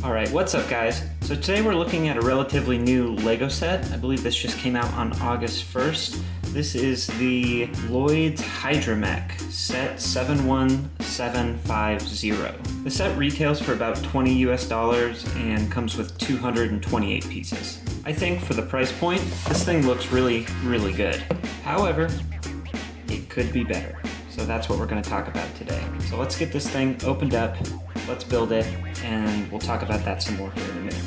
Alright, what's up guys? So today we're looking at a relatively new LEGO set. I believe this just came out on August 1st. This is the Lloyd's Hydra-Mech set 71750. The set retails for about $20 US and comes with 228 pieces. I think for the price point, this thing looks really, really good. However, it could be better. So that's what we're going to talk about today. So let's get this thing opened up, let's build it, and we'll talk about that some more here in a minute.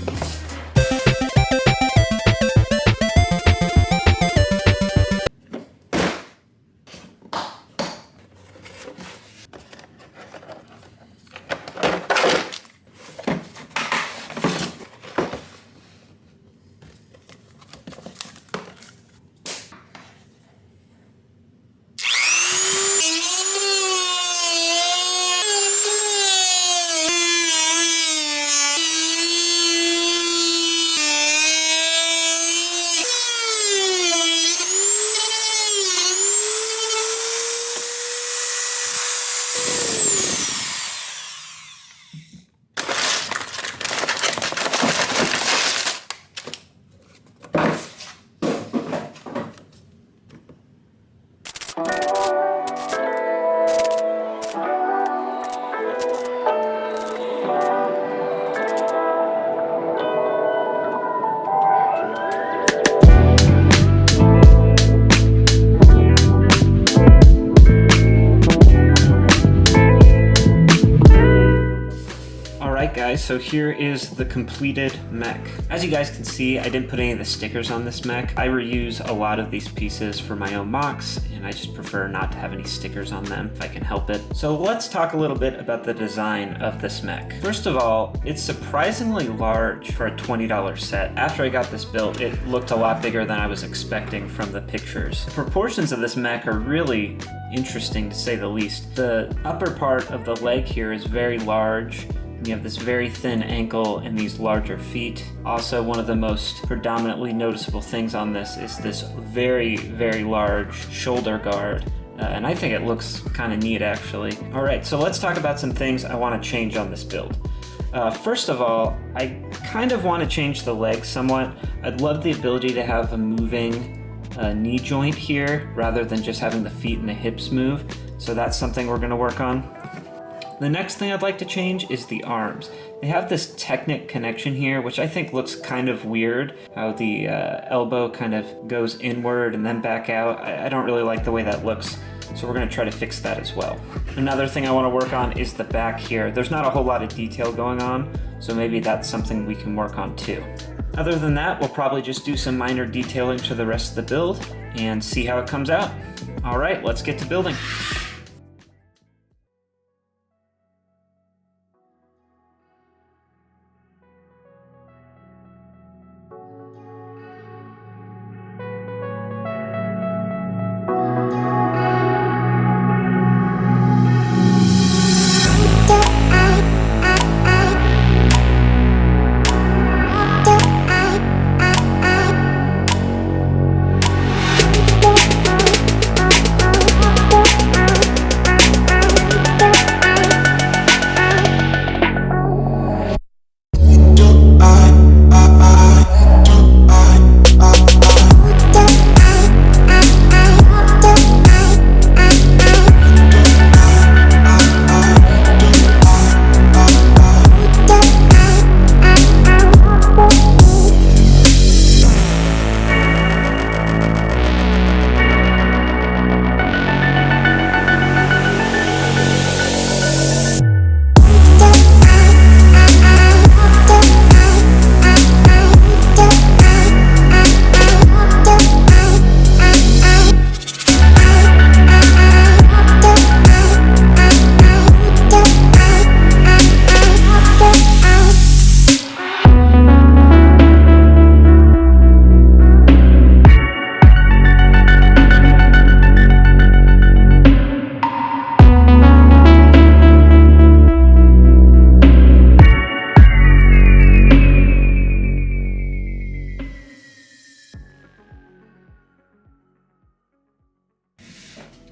Guys, so here is the completed mech. As you guys can see, I didn't put any of the stickers on this mech. I reuse a lot of these pieces for my own mocks, and I just prefer not to have any stickers on them if I can help it. So let's talk a little bit about the design of this mech. First of all, it's surprisingly large for a $20 set. After I got this built, it looked a lot bigger than I was expecting from the pictures. The proportions of this mech are really interesting to say the least. The upper part of the leg here is very large. You have this very thin ankle and these larger feet. Also, one of the most predominantly noticeable things on this is this very, very large shoulder guard. And I think it looks kind of neat, actually. All right, so let's talk about some things I want to change on this build. First of all, I kind of want to change the legs somewhat. I'd love the ability to have a moving knee joint here rather than just having the feet and the hips move. So that's something we're going to work on. The next thing I'd like to change is the arms. They have this Technic connection here, which I think looks kind of weird, how the elbow kind of goes inward and then back out. I don't really like the way that looks, so we're going to try to fix that as well. Another thing I want to work on is the back here. There's not a whole lot of detail going on, so maybe that's something we can work on too. Other than that, we'll probably just do some minor detailing to the rest of the build and see how it comes out. All right, let's get to building.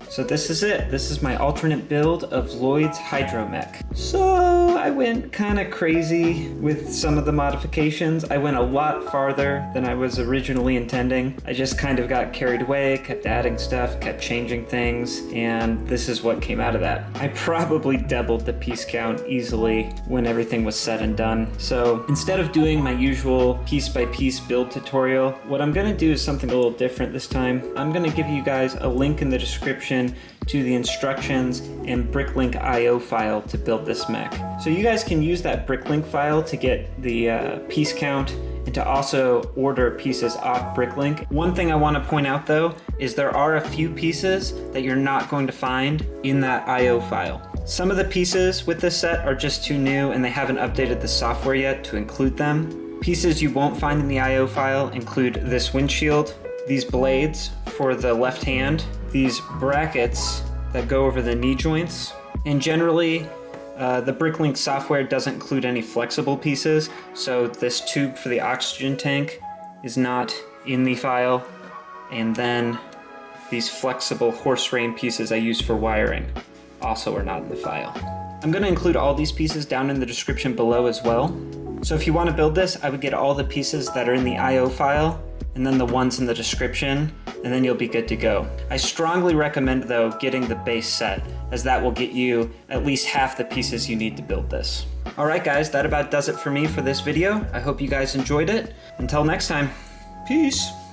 So this is it. This is my alternate build of Lloyd's Hydra-Mech. So I went kind of crazy with some of the modifications. I went a lot farther than I was originally intending. I just kind of got carried away, kept adding stuff, kept changing things, and this is what came out of that. I probably doubled the piece count easily when everything was said and done. So instead of doing my usual piece-by-piece build tutorial, what I'm gonna do is something a little different this time. I'm gonna give you guys a link in the description to the instructions and BrickLink IO file to build this mech. So you guys can use that BrickLink file to get the piece count and to also order pieces off BrickLink. One thing I want to point out though is there are a few pieces that you're not going to find in that IO file. Some of the pieces with this set are just too new and they haven't updated the software yet to include them. Pieces you won't find in the IO file include this windshield, these blades for the left hand, these brackets that go over the knee joints, and generally the BrickLink software doesn't include any flexible pieces, so this tube for the oxygen tank is not in the file, and then these flexible horse rein pieces I use for wiring also are not in the file. I'm going to include all these pieces down in the description below as well. So if you want to build this, I would get all the pieces that are in the IO file and then the ones in the description, and then you'll be good to go. I strongly recommend though getting the base set, as that will get you at least half the pieces you need to build this. Alright guys, that about does it for me for this video. I hope you guys enjoyed it. Until next time, peace!